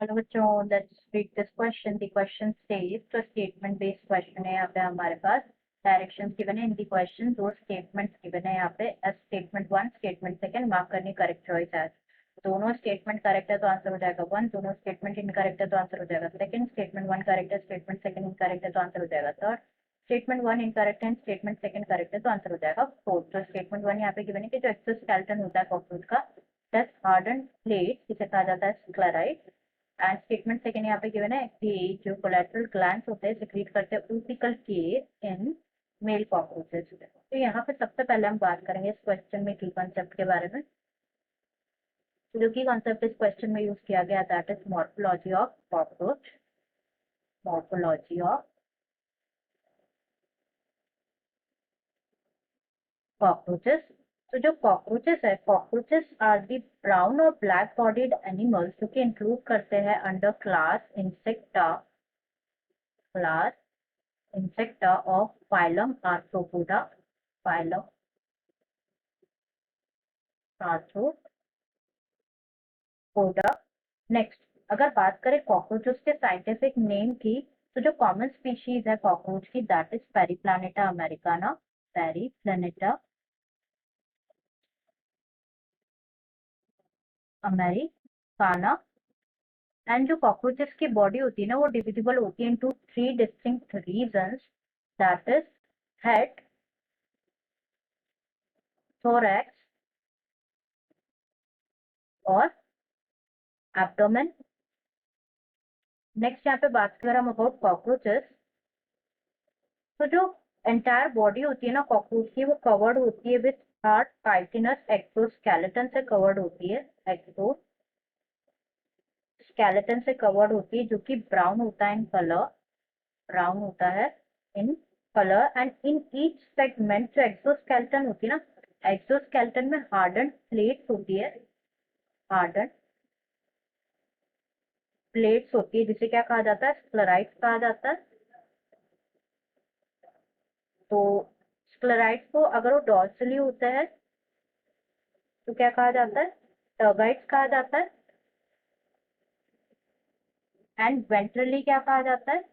Hello बच्चों, let's read this question. The question says, तो statement based question है यहाँ पे हमारे पास। डायरेक्शंस गिवन है इन द क्वेश्चन, दो स्टेटमेंट्स गिवन है यहाँ पे। S statement one, statement second, mark करनी करेक्ट चॉइस है। दोनों स्टेटमेंट करेक्ट है तो आंसर हो जाएगा वन, दोनों स्टेटमेंट इनकरेक्ट है तो आंसर हो जाएगा सेकंड, स्टेटमेंट वन करेक्ट है, स्टेटमेंट सेकंड इनकरेक्ट है तो आंसर हो जाएगा थर्ड, स्टेटमेंट वन इनकरेक्ट है, स्टेटमेंट सेकंड करेक्ट है तो आंसर हो जाएगा फोर्थ। तो स्टेटमेंट वन यहाँ पे गिवन है कि जो एक्सोस्केलेटन होता है कॉकरोच का, दैट हार्डन प्लेट, जिसे कहा जाता है स्क्लेराइट। एंड स्टेटमेंट सेकंड यहाँ पे गिवन है कि जो कोलेटरल ग्लैंड्स होते हैं सिक्रीट करते हैं ऊतिकल केस इन मेल कॉकरोचेस। तो यहाँ पे सबसे पहले हम बात करेंगे इस क्वेश्चन में की कॉन्सेप्ट के बारे में। जो की कॉन्सेप्ट इस क्वेश्चन में यूज किया गया that is morphology of cockroach. Morphology of cockroaches. तो जो कॉकरोचेस है, कॉकरोचेस आर दी ब्राउन और ब्लैक बॉडीड एनिमल्स जो कि इंक्लूड करते हैं under class insecta, class insecta of phylum Arthropoda, phylum Arthropoda। Next, अगर बात करें कॉकरोचेस के साइंटिफिक नेम की, तो जो कॉमन स्पीशीज है कॉकरोच की that is Periplaneta americana, Periplaneta americana. And जो कॉकरोचेस की बॉडी होती है ना, वो डिविजिबल होती है into three distinct regions, that is head, thorax और एब्डोमेन। नेक्स्ट यहाँ पे बात करें हम अबाउट कॉकरोचेस, तो जो एंटायर बॉडी होती है ना कॉकरोच की, वो कवर्ड होती है विथ हार्ड काइटिनस एक्सोस्केलेटन से कवर्ड होती है, एक्सोस्केलेटन से कवर्ड होती है, जो कि ब्राउन होता है इन कलर, ब्राउन होता है in colour. And in each segment जो एक्सोस्केलेटन होती है ना, एक्सोस्केलेटन में हार्डन प्लेट्स होती है, हार्डन प्लेट्स होती है, जिसे क्या कहा जाता है, स्क्लेराइड्स कहा जाता है। तो स्क्लेराइड्स को अगर वो डॉर्सली होता है तो क्या कहा जाता है, टर्गाइड्स कहा जाता है। एंड वेंट्रली क्या कहा जाता है,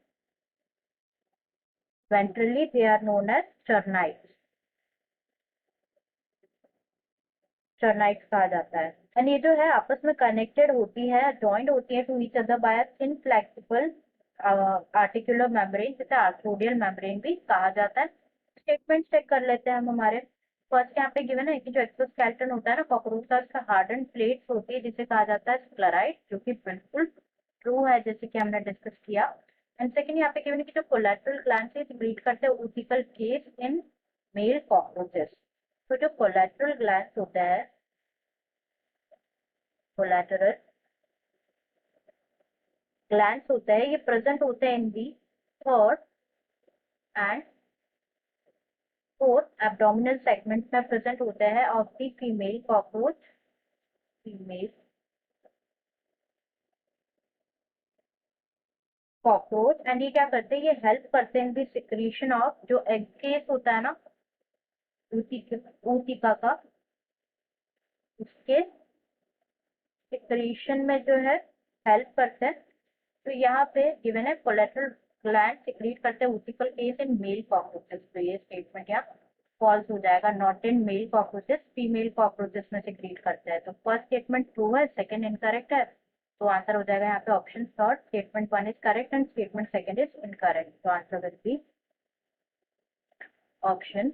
ventrally they are known as चरनाइट्स, चरनाइट्स कहा जाता है। एंड ये जो है आपस में कनेक्टेड होती है, जॉइंट होती है to each other by thin flexible articular membrane, जिसे आर्थ्रोडियल मेम्ब्रेन भी कहा जाता है। स्टेटमेंट चेक कर लेते हैं हम हमारे। फर्स्ट यहाँ पे गिवन है कि जो एक्सोस्केलेटन होता है ना कॉकरोच का, उसका हार्डन प्लेट्स होती है जिसे कहा जाता है स्क्लेराइड, जो कि बिल्कुल ट्रू है जैसे कि हमने डिस्कस किया। एंड सेकंड यहाँ पे गिवन है कि जो कोलेटरल ग्लैंड से सिक्रीट करते हैं ऊतिकल केस इन मेल कॉकरोचेस। तो जो कोलेटरल ग्लैंड होता है, कोलेटरल ग्लैंड्स होता है, ये प्रेजेंट होते हैं in the third and fourth abdominal segment में प्रेजेंट होते हैं of the female cockroach, female cockroach. And ये क्या करते हैं, ये हेल्प करते हैं इन द सिक्रीशन ऑफ जो एग केस होता है ना ऊतिका का, उसके सिक्रीशन में जो है हेल्प करते हैं। तो यहाँ पे गिवन है कोलेटरल ग्लैंड सिक्रीट करते हैं ऊतिकल केस इन मेल कॉकरोचेस, तो ये स्टेटमेंट यहाँ फॉल्स हो जाएगा, not in male cockroaches, female cockroaches में सिक्रीट करते हैं। तो फर्स्ट स्टेटमेंट ट्रू है, सेकंड इनकरेक्ट है, तो आंसर हो जाएगा यहाँ पे option third, statement one is correct and statement second is incorrect. तो answer will be option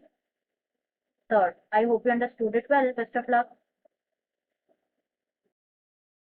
third. I hope you understood it well, best of luck.